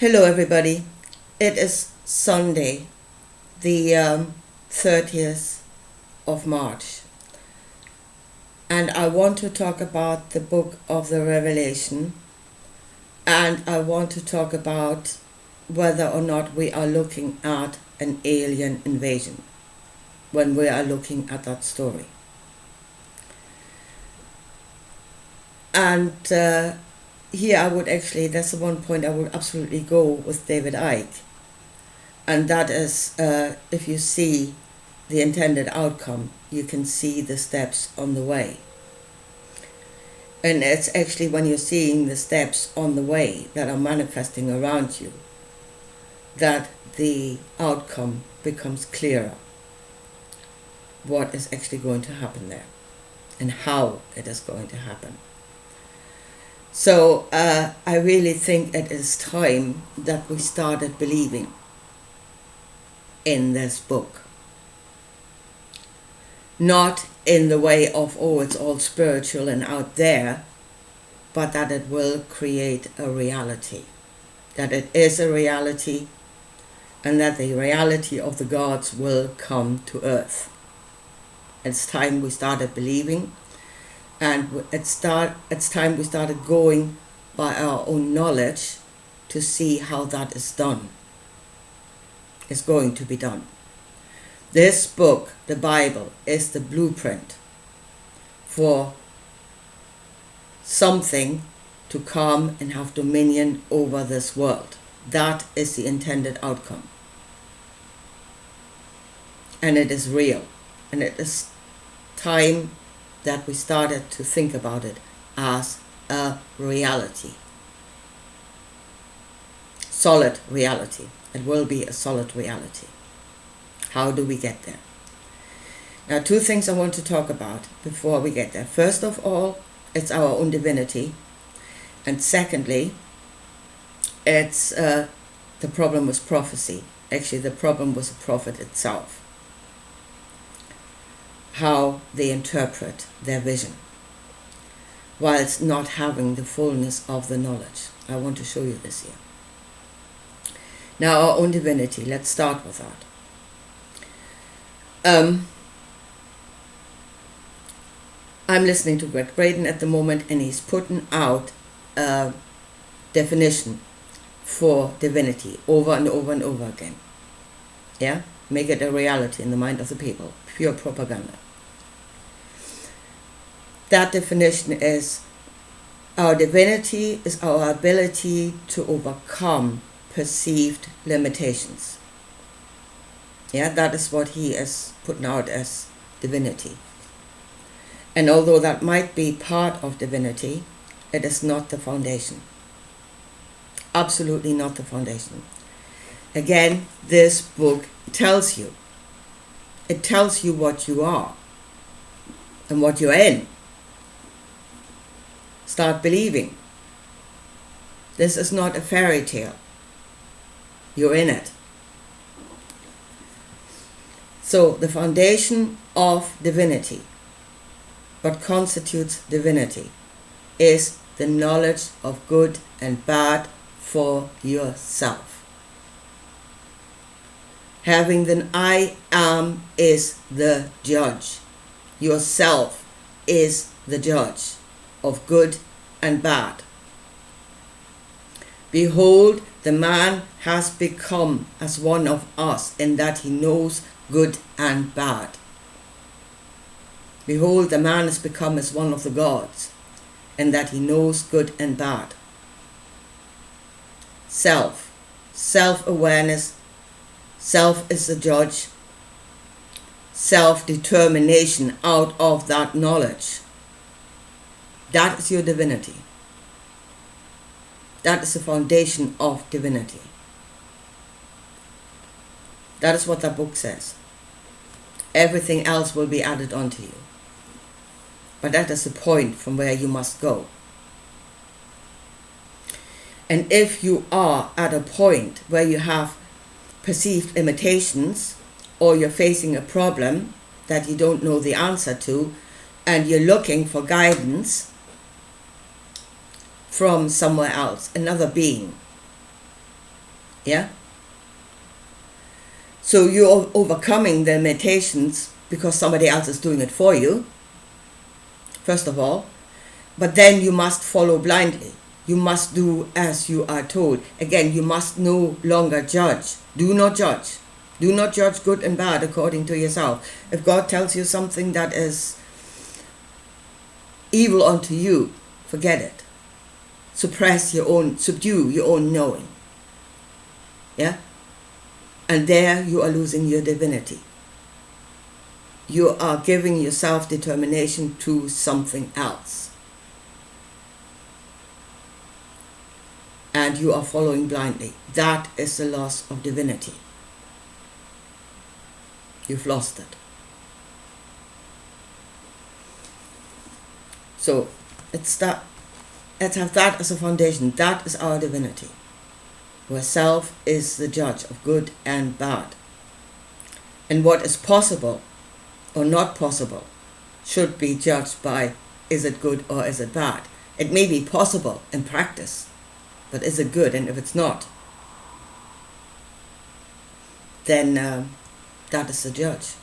Hello, everybody. It is Sunday, the 30th of March, and I want to talk about the book of the Revelation, and I want to talk about whether or not we are looking at an alien invasion when we are looking at that story. And here I would that's the one point I would absolutely go with David Icke, and that is if you see the intended outcome, you can see the steps on the way. And it's actually when you're seeing the steps on the way that are manifesting around you that the outcome becomes clearer, what is actually going to happen there and how it is going to happen. So I really think it is time that we started believing in this book. Not in the way of, oh, it's all spiritual and out there, but that it will create a reality. That it is a reality, and that the reality of the gods will come to earth. It's time we started believing. And it's time we started going by our own knowledge to see how that is done. It's going to be done. This book, the Bible, is the blueprint for something to come and have dominion over this world. That is the intended outcome. And it is real. And it is time that we started to think about it as a reality. Solid reality. It will be a solid reality. How do we get there? Now, two things I want to talk about before we get there. First of all, it's our own divinity. And secondly, it's the problem with prophecy. Actually, the problem was the prophet itself. How they interpret their vision, whilst not having the fullness of the knowledge. I want to show you this here. Now, our own divinity, let's start with that. I'm listening to Greg Braden at the moment, and he's putting out a definition for divinity over and over and over again. Yeah? Make it a reality in the mind of the people. Pure propaganda. That definition is, our divinity is our ability to overcome perceived limitations. Yeah, that is what he is putting out as divinity. And although that might be part of divinity, it is not the foundation. Absolutely not the foundation. Again, this book tells you. It tells you what you are and what you're in. Start believing. This is not a fairy tale. You're in it. So the foundation of divinity, what constitutes divinity, is the knowledge of good and bad for yourself. Having the I am is the judge. Yourself is the judge of good and bad. Behold, the man has become as one of us in that he knows good and bad. Behold, the man has become as one of the gods in that he knows good and bad. Self-awareness. Self is the judge. Self-determination out of that knowledge. That is your divinity. That is the foundation of divinity. That is what that book says. Everything else will be added onto you. But that is the point from where you must go. And if you are at a point where you have perceived limitations, or you're facing a problem that you don't know the answer to, and you're looking for guidance from somewhere else, another being, Yeah? So you're overcoming the limitations because somebody else is doing it for you, first of all. But then you must follow blindly. You must do as you are told. Again, you must no longer judge. Do not judge. Do not judge good and bad according to yourself. If God tells you something that is evil unto you, forget it. Subdue your own knowing. Yeah? And there you are losing your divinity. You are giving your self-determination to something else. And you are following blindly. That is the loss of divinity. You've lost it. So let's have that as a foundation. That is our divinity, where self is the judge of good and bad. And what is possible or not possible should be judged by, is it good or is it bad? It may be possible in practice, but is it good? And if it's not, then that is the judge.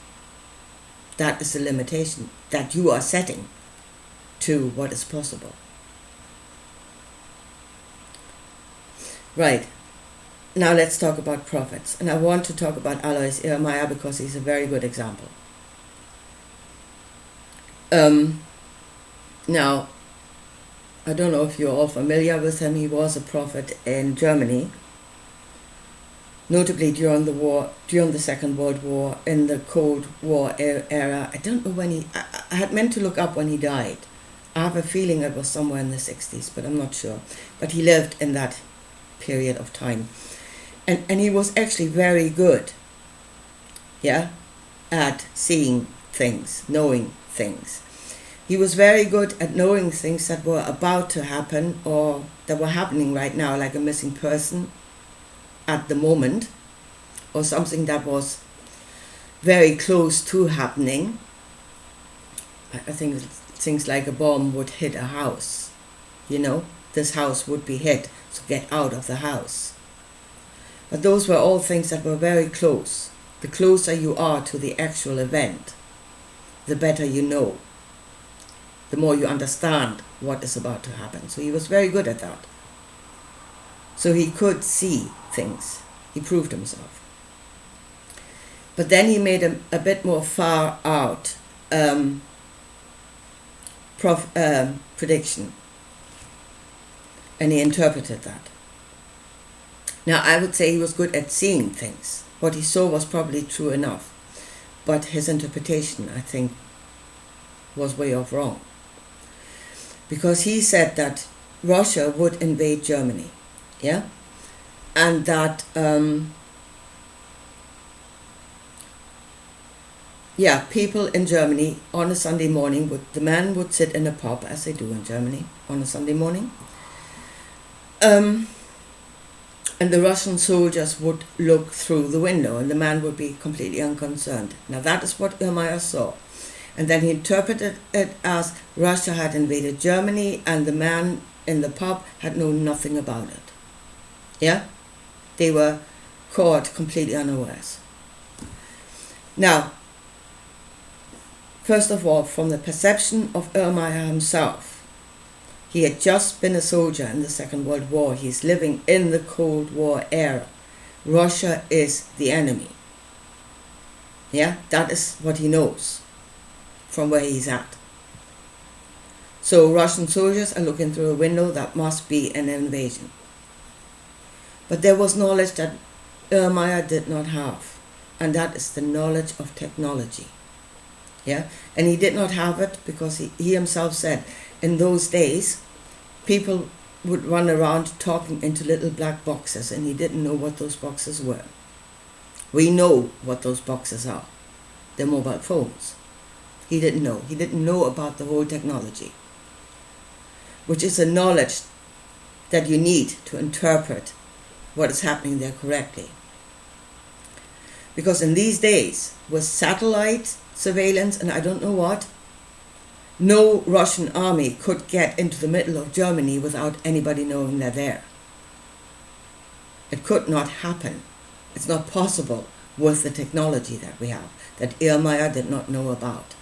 That is the limitation that you are setting to what is possible. Right. Now let's talk about prophets. And I want to talk about Alois Irmaier because he's a very good example. Now, I don't know if you're all familiar with him. He was a prophet in Germany, notably during the Second World War, in the Cold War era. I don't know when I had meant to look up when he died. I have a feeling it was somewhere in the 60s, but I'm not sure. But he lived in that period of time. And he was actually very good, at seeing things, knowing things. He was very good at knowing things that were about to happen or that were happening right now, like a missing person at the moment, or something that was very close to happening. I think things like a bomb would hit a house. This house would be hit, so get out of the house. But those were all things that were very close. The closer you are to the actual event, the better you know, the more you understand what is about to happen. So he was very good at that. So he could see things. He proved himself. But then he made a bit more far out prediction. And he interpreted that. Now, I would say he was good at seeing things. What he saw was probably true enough. But his interpretation, I think, was way off wrong. Because he said that Russia would invade Germany. Yeah? And that, people in Germany on a Sunday morning, the man would sit in a pub, as they do in Germany, on a Sunday morning. And the Russian soldiers would look through the window and the man would be completely unconcerned. Now that is what Irmaier saw. And then he interpreted it as Russia had invaded Germany and the man in the pub had known nothing about it. Yeah? They were caught completely unawares. Now, first of all, from the perception of Irmaier himself, he had just been a soldier in the Second World War. He's living in the Cold War era. Russia is the enemy. Yeah, that is what he knows from where he's at. So Russian soldiers are looking through a window. That must be an invasion. But there was knowledge that Irmaier did not have, and that is the knowledge of technology. Yeah, and he did not have it because he himself said, in those days, people would run around talking into little black boxes, and he didn't know what those boxes were. We know what those boxes are. They're mobile phones. He didn't know. He didn't know about the whole technology, which is a knowledge that you need to interpret what is happening there correctly. Because in these days, with satellite surveillance and I don't know what, no Russian army could get into the middle of Germany without anybody knowing they're there. It could not happen. It's not possible with the technology that we have, that Irmaya did not know about.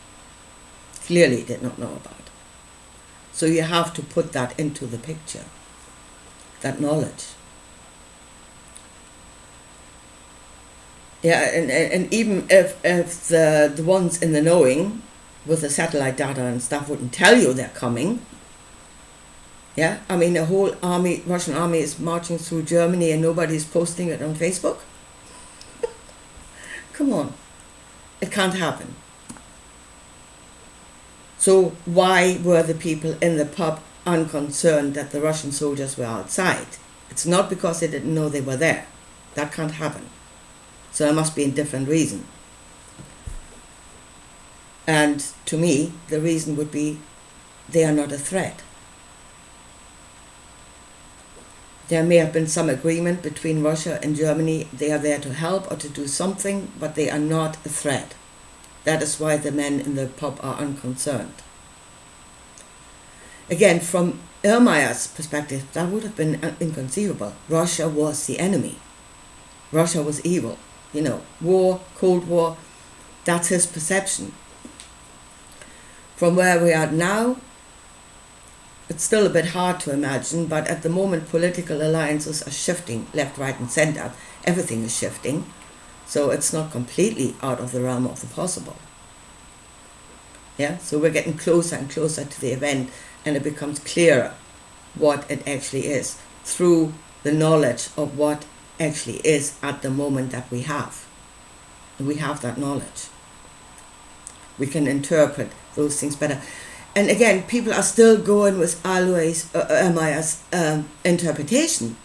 Clearly did not know about. So you have to put that into the picture, that knowledge. Yeah, and even if the ones in the knowing with the satellite data and stuff wouldn't tell you they're coming, yeah, I mean, the whole army, Russian army is marching through Germany and nobody's posting it on Facebook. Come on, it can't happen. So why were the people in the pub unconcerned that the Russian soldiers were outside? It's not because they didn't know they were there. That can't happen. So there must be a different reason. And to me, the reason would be they are not a threat. There may have been some agreement between Russia and Germany. They are there to help or to do something, but they are not a threat. That is why the men in the pub are unconcerned. Again, from Ermaya's perspective, that would have been inconceivable. Russia was the enemy. Russia was evil. You know, war, Cold War, that's his perception. From where we are now, it's still a bit hard to imagine, but at the moment political alliances are shifting left, right and center. Everything is shifting. So it's not completely out of the realm of the possible. Yeah, so we're getting closer and closer to the event, and it becomes clearer what it actually is through the knowledge of what actually is at the moment that we have. And we have that knowledge. We can interpret those things better. And again, people are still going with Ermaya's interpretation.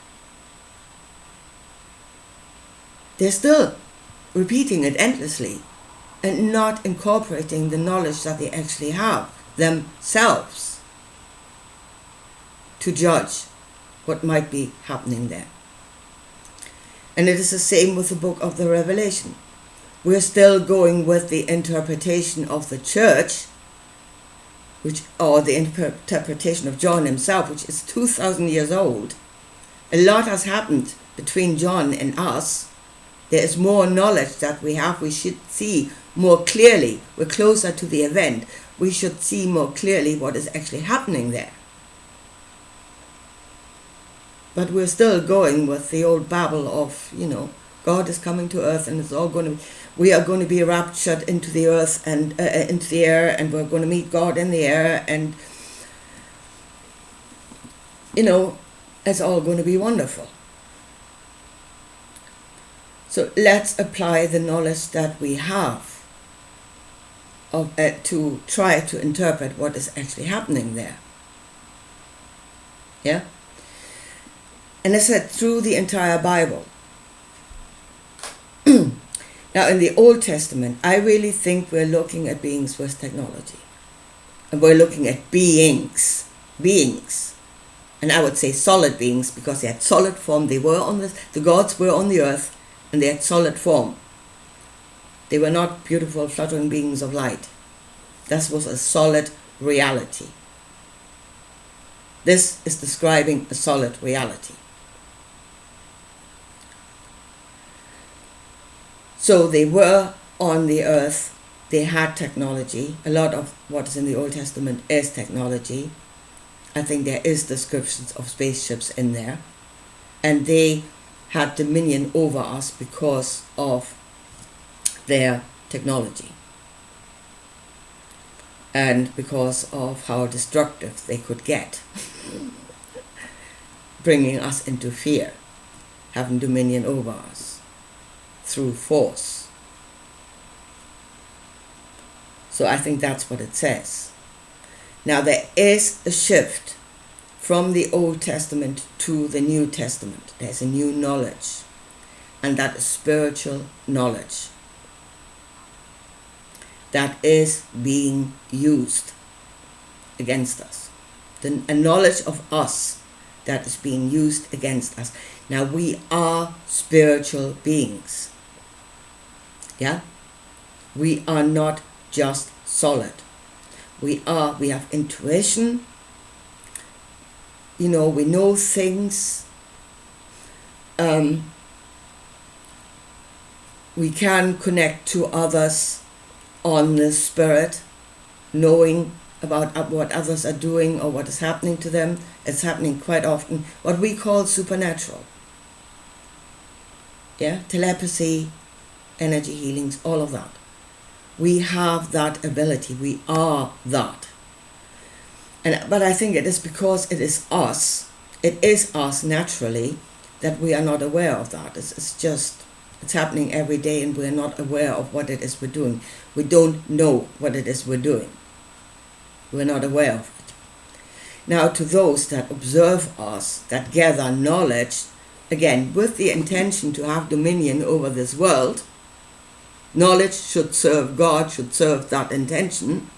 They're still repeating it endlessly and not incorporating the knowledge that they actually have themselves to judge what might be happening there. And it is the same with the book of the Revelation. We're still going with the interpretation of the church, or the interpretation of John himself, which is 2,000 years old. A lot has happened between John and us. There is more knowledge that we have. We should see more clearly. We're closer to the event. We should see more clearly what is actually happening there. But we're still going with the old babble of, God is coming to earth and we are going to be raptured into the earth and into the air, and we're going to meet God in the air, and it's all going to be wonderful. So let's apply the knowledge that we have to try to interpret what is actually happening there. Yeah? And I said through the entire Bible. Now in the Old Testament, I really think we're looking at beings with technology. And we're looking at beings. And I would say solid beings, because they had solid form. They were the gods were on the earth, and they had solid form. They were not beautiful fluttering beings of light. This was a solid reality. This is describing a solid reality. So they were on the earth, they had technology. A lot of what is in the Old Testament is technology. I think there is descriptions of spaceships in there. And they had dominion over us because of their technology. And because of how destructive they could get. Bringing us into fear, having dominion over us through force. So I think that's what it says. Now there is a shift from the Old Testament to the New Testament. There's a new knowledge, and that is spiritual knowledge that is being used against us. A knowledge of us that is being used against us. Now we are spiritual beings. Yeah? We are not just solid. We have intuition. We know things. We can connect to others on the spirit, knowing about what others are doing or what is happening to them. It's happening quite often, what we call supernatural. Yeah, telepathy, energy healings, all of that. We have that ability. We are that. But I think it is because it is us naturally, that we are not aware of that. It's happening every day, and we're not aware of what it is we're doing. We don't know what it is we're doing. We're not aware of it. Now, to those that observe us, that gather knowledge, again, with the intention to have dominion over this world, knowledge should serve God, should serve that intention.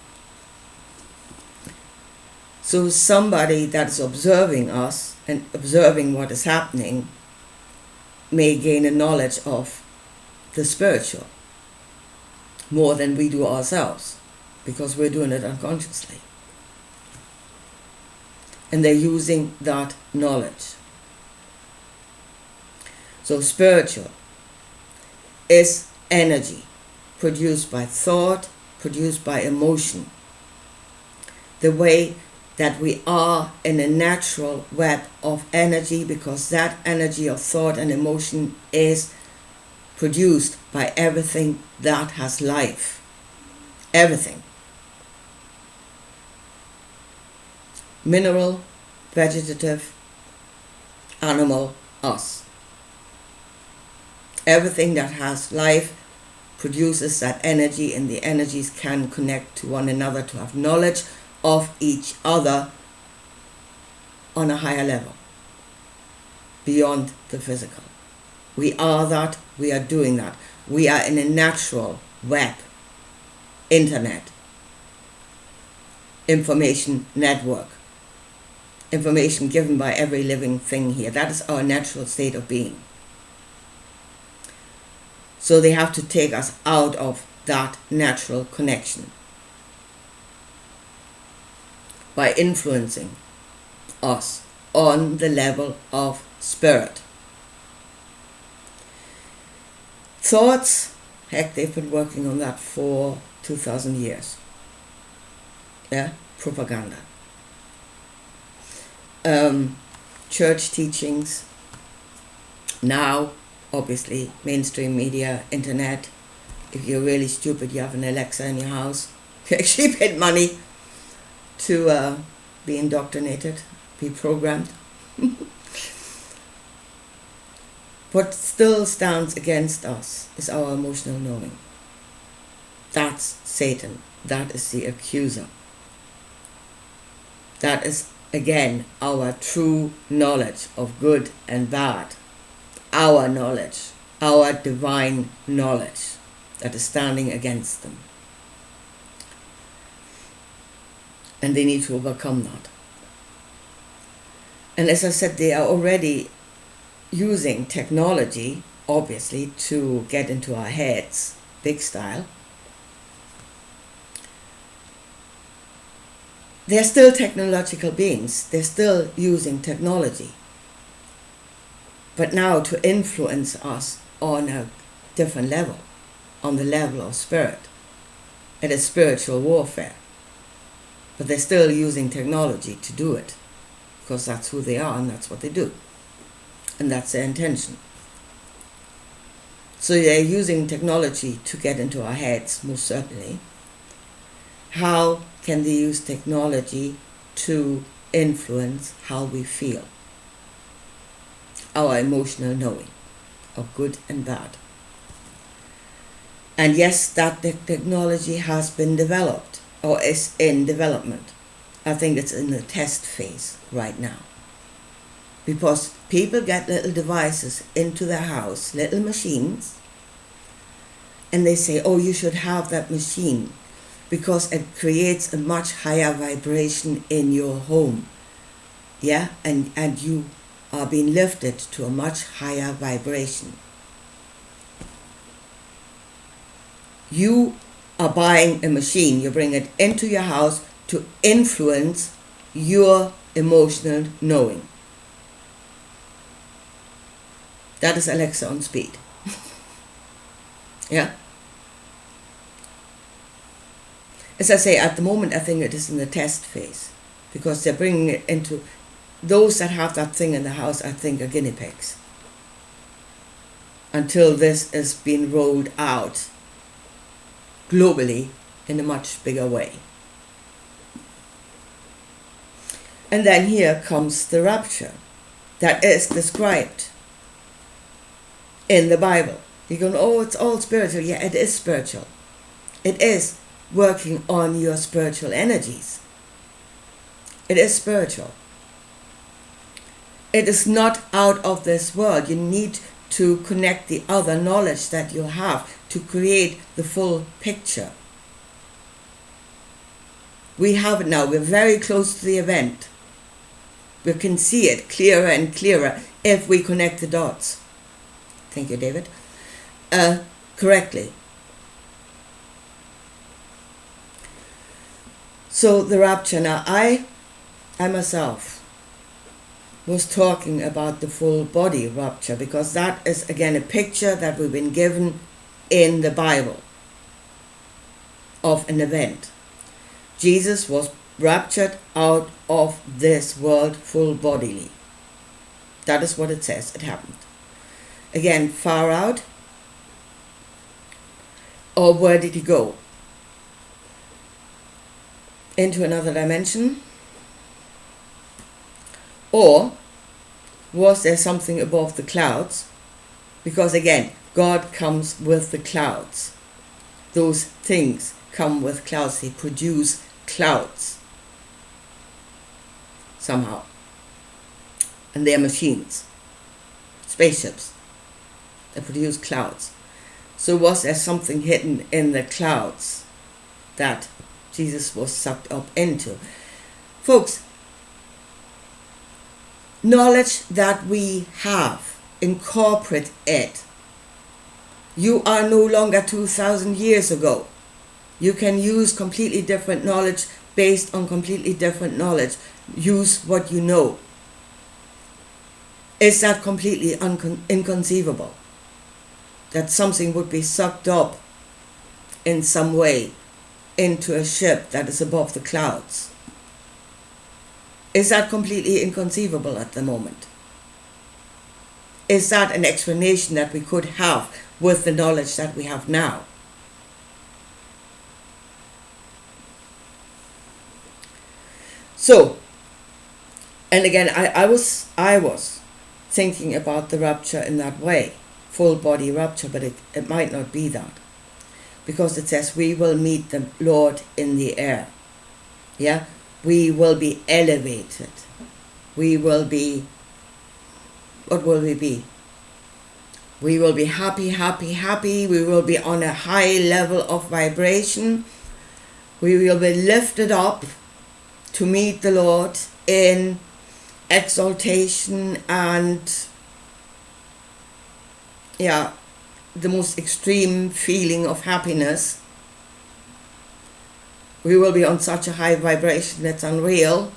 So somebody that's observing us and observing what is happening may gain a knowledge of the spiritual more than we do ourselves, because we're doing it unconsciously. And they're using that knowledge. So spiritual is energy produced by thought, produced by emotion. The way that we are in a natural web of energy, because that energy of thought and emotion is produced by everything that has life. Everything. Mineral, vegetative, animal, us. Everything that has life produces that energy, and the energies can connect to one another to have knowledge of each other on a higher level, beyond the physical. We are that, we are doing that. We are in a natural web, internet, information network, information given by every living thing here. That is our natural state of being. So they have to take us out of that natural connection by influencing us on the level of spirit. Thoughts, heck, they've been working on that for 2,000 years. Yeah, propaganda. Church teachings, now obviously mainstream media, internet. If you're really stupid, you have an Alexa in your house. You actually paid money to be indoctrinated, be programmed. What still stands against us is our emotional knowing. That's Satan. That is the accuser. That is, again, our true knowledge of good and bad. Our knowledge, our divine knowledge that is standing against them. And they need to overcome that. And as I said, they are already using technology, obviously, to get into our heads, big style. They're still technological beings. They're still using technology. But now to influence us on a different level, on the level of spirit. It is spiritual warfare. But they're still using technology to do it, because that's who they are and that's what they do. And that's their intention. So they're using technology to get into our heads, most certainly. How can they use technology to influence how we feel? Our emotional knowing of good and bad. And yes, that technology has been developed, or is in development. I think it's in the test phase right now. Because people get little devices into their house, little machines, and they say, oh, you should have that machine because it creates a much higher vibration in your home. Yeah, and you are being lifted to a much higher vibration. You are buying a machine, you bring it into your house to influence your emotional knowing. That is Alexa on speed. Yeah. As I say, at the moment, I think it is in the test phase, because they're bringing it into those that have that thing in the house. I think are guinea pigs until this is being rolled out globally in a much bigger way. And then here comes the rapture that is described in the Bible. You're going, oh, it's all spiritual. Yeah, it is spiritual. It is working on your spiritual energies. It is spiritual. It is not out of this world. You need to connect the other knowledge that you have to create the full picture. We have it now. We're very close to the event. We can see it clearer and clearer if we connect the dots. Thank you, David. Correctly. So the rapture. Now, I myself was talking about the full body rapture, because that is again a picture that we've been given in the Bible of an event. Jesus was raptured out of this world full bodily. That is what it says. It happened. Again, far out. Or where did he go? Into another dimension? Or was there something above the clouds? Because again, God comes with the clouds. Those things come with clouds. They produce clouds somehow. And they're machines, spaceships that produce clouds. So was there something hidden in the clouds that Jesus was sucked up into? Folks, knowledge that we have, incorporate it. You are no longer 2,000 years ago. You can use completely different knowledge based on completely different knowledge. Use what you know. Is that completely inconceivable? That something would be sucked up in some way into a ship that is above the clouds? Is that completely inconceivable at the moment? Is that an explanation that we could have with the knowledge that we have now? So, and again, I was thinking about the rapture in that way, full body rapture, but it might not be that, because it says we will meet the Lord in the air. Yeah, we will be elevated. We will be, what will we be? We will be happy, happy, happy. We will be on a high level of vibration. We will be lifted up to meet the Lord in exaltation and, yeah, the most extreme feeling of happiness. We will be on such a high vibration that's unreal.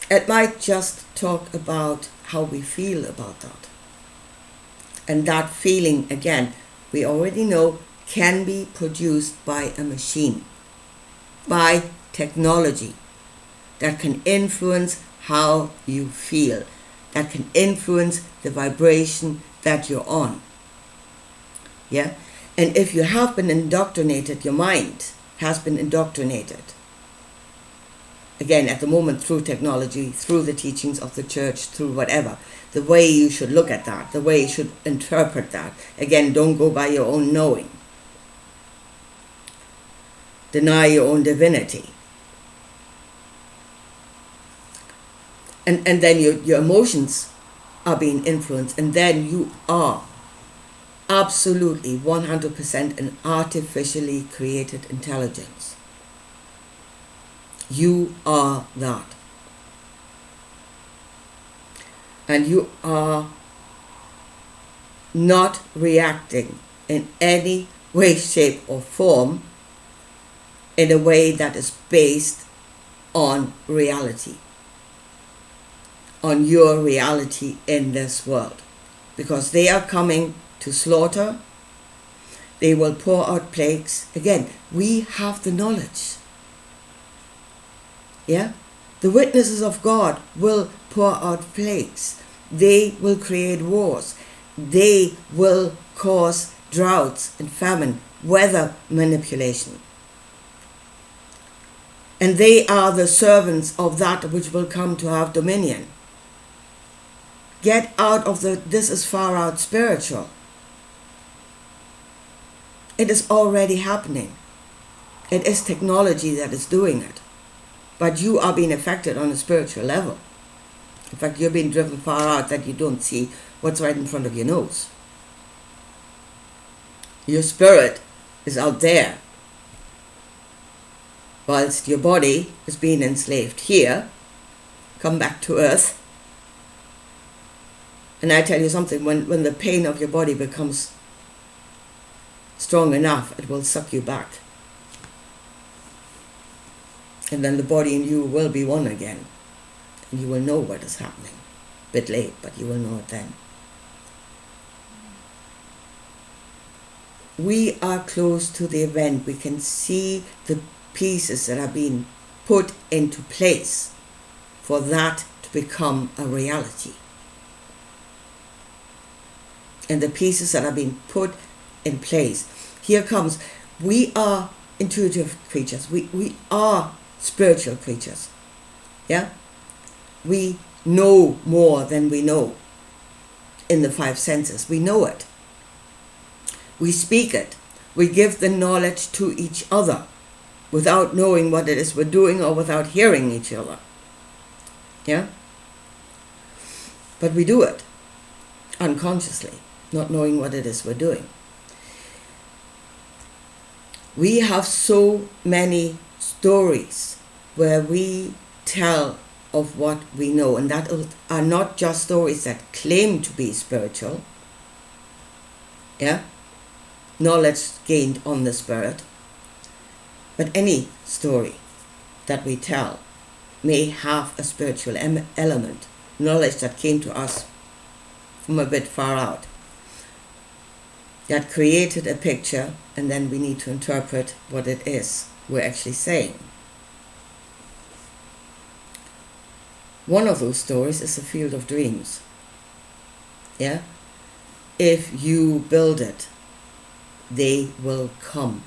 It might just talk about how we feel about that. And that feeling, again, we already know can be produced by a machine, by technology that can influence how you feel, that can influence the vibration that you're on. Yeah? And if you have been indoctrinated, your mind has been indoctrinated. Again, at the moment, through technology, through the teachings of the church, through whatever, the way you should look at that, the way you should interpret that. Again, don't go by your own knowing. Deny your own divinity. And then your emotions are being influenced, and then you are absolutely 100% an artificially created intelligence. You are that. And you are not reacting in any way, shape, or form in a way that is based on reality, on your reality in this world. Because they are coming to slaughter, they will pour out plagues. Again, we have the knowledge. Yeah? The witnesses of God will pour out plagues. They will create wars. They will cause droughts and famine, weather manipulation. And they are the servants of that which will come to have dominion. Get out of this is far out spiritual. It is already happening. It is technology that is doing it. But you are being affected on a spiritual level. In fact, you're being driven far out that you don't see what's right in front of your nose. Your spirit is out there, whilst your body is being enslaved here. Come back to earth. And I tell you something, when the pain of your body becomes strong enough, it will suck you back. And then the body and you will be one again. And you will know what is happening. A bit late, but you will know it then. We are close to the event. We can see the pieces that are being put into place for that to become a reality. And the pieces that are being put in place. Here comes, we are intuitive creatures. We are spiritual creatures. Yeah? We know more than we know in the five senses. We know it. We speak it. We give the knowledge to each other without knowing what it is we're doing or without hearing each other. Yeah? But we do it unconsciously, not knowing what it is we're doing. We have so many stories where we tell of what we know, and that are not just stories that claim to be spiritual, yeah, knowledge gained on the spirit, but any story that we tell may have a spiritual element, knowledge that came to us from a bit far out, that created a picture, and then we need to interpret what it is we're actually saying. One of those stories is the Field of Dreams. Yeah? If you build it, they will come.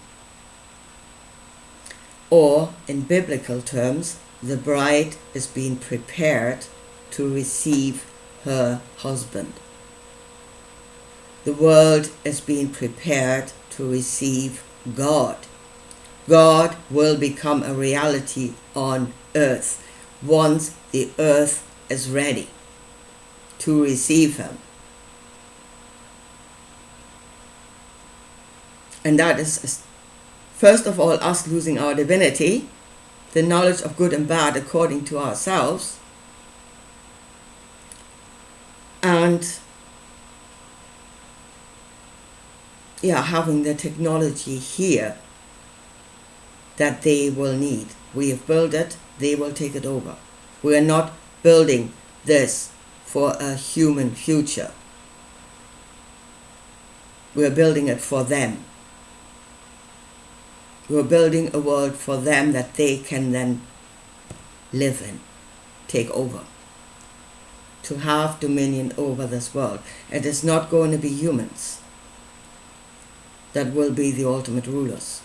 Or, in biblical terms, the bride is being prepared to receive her husband. The world is being prepared to receive God. God will become a reality on earth once the earth is ready to receive him. And that is, first of all, us losing our divinity, the knowledge of good and bad according to ourselves, and having the technology here that they will need. We have built it, they will take it over. We are not building this for a human future. We are building it for them. We are building a world for them that they can then live in, take over, to have dominion over this world. It is not going to be humans that will be the ultimate rulers.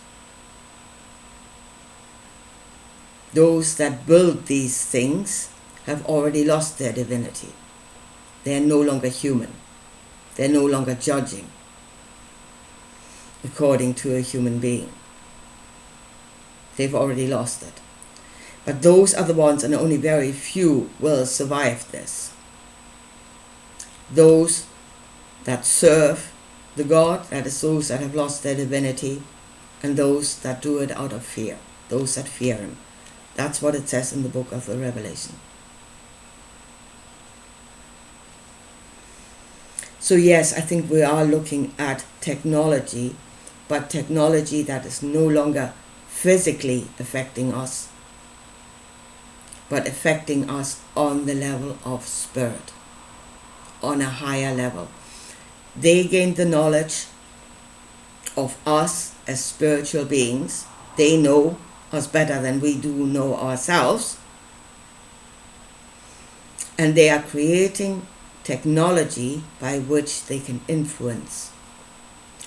Those that build these things have already lost their divinity. They are no longer human. They are no longer judging according to a human being. They've already lost it. But those are the ones, and only very few will survive this. Those that serve the God, that is those that have lost their divinity, and those that do it out of fear, those that fear him. That's what it says in the book of the Revelation. So yes, I think we are looking at technology, but technology that is no longer physically affecting us, but affecting us on the level of spirit, on a higher level. They gained the knowledge of us as spiritual beings. They know us better than we do know ourselves. And they are creating technology by which they can influence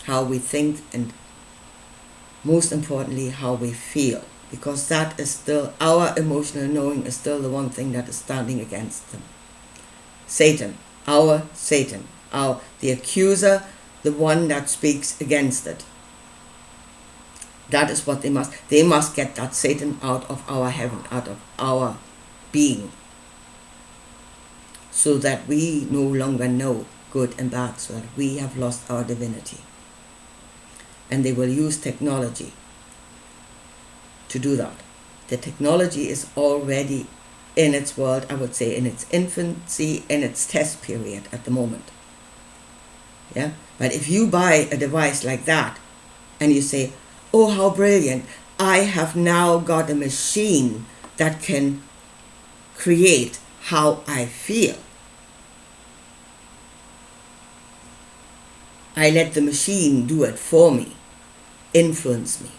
how we think and, most importantly, how we feel. Because that is still, our emotional knowing is still the one thing that is standing against them. Satan, the accuser, the one that speaks against it. That is what they must get that Satan out of our heaven, out of our being, so that we no longer know good and bad, so that we have lost our divinity. And they will use technology to do that. The technology is already in its world, I would say, in its infancy, in its test period at the moment. Yeah? But if you buy a device like that and you say, oh, how brilliant, I have now got a machine that can create how I feel. I let the machine do it for me, influence me.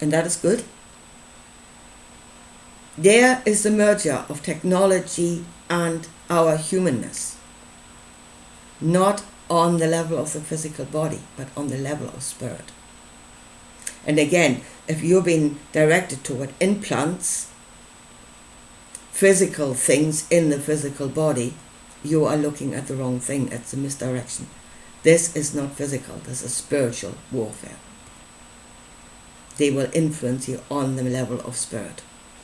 And that is good. There is the merger of technology and our humanness. Not on the level of the physical body, but on the level of spirit. And again, if you're being directed toward implants, physical things in the physical body, you are looking at the wrong thing. It's a misdirection. This is not physical, this is spiritual warfare. They will influence you on the level of spirit,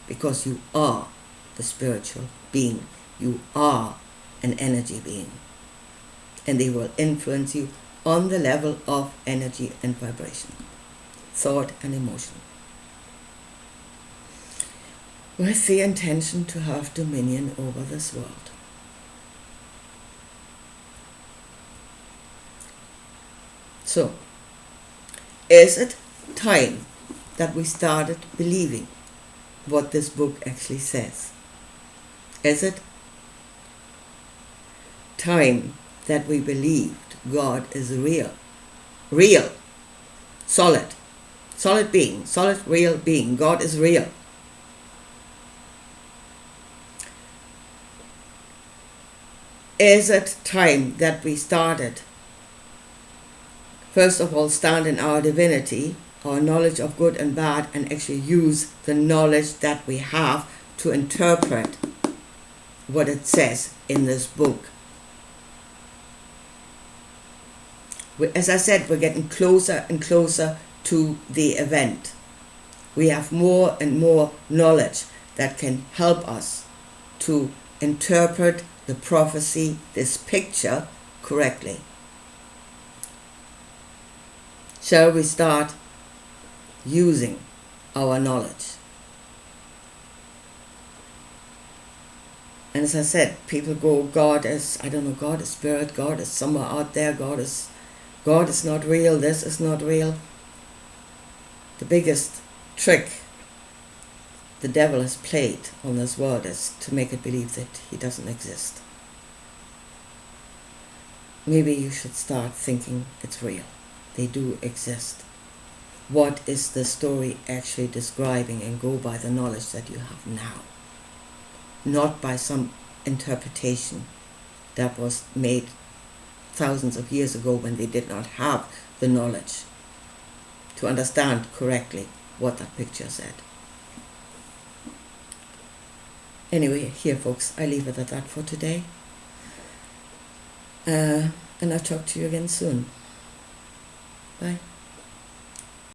because you are the spiritual being. You are an energy being. And they will influence you on the level of energy and vibration, thought and emotion, with the intention to have dominion over this world. So, is it time that we started believing what this book actually says? Is it time that we believed God is real, solid being, solid, real being? God is real. Is it time that we started, first of all, stand in our divinity, our knowledge of good and bad, and actually use the knowledge that we have to interpret what it says in this book? As I said, we're getting closer and closer to the event. We have more and more knowledge that can help us to interpret the prophecy, this picture, correctly. Shall we start using our knowledge? And as I said, people go, God is, I don't know, God is spirit, God is somewhere out there, God is not real, this is not real. The biggest trick the devil has played on this world is to make it believe that he doesn't exist. Maybe you should start thinking it's real. They do exist. What is the story actually describing, and go by the knowledge that you have now, not by some interpretation that was made thousands of years ago when they did not have the knowledge to understand correctly what that picture said. Anyway, here folks, I leave it at that for today. And I'll talk to you again soon. Bye.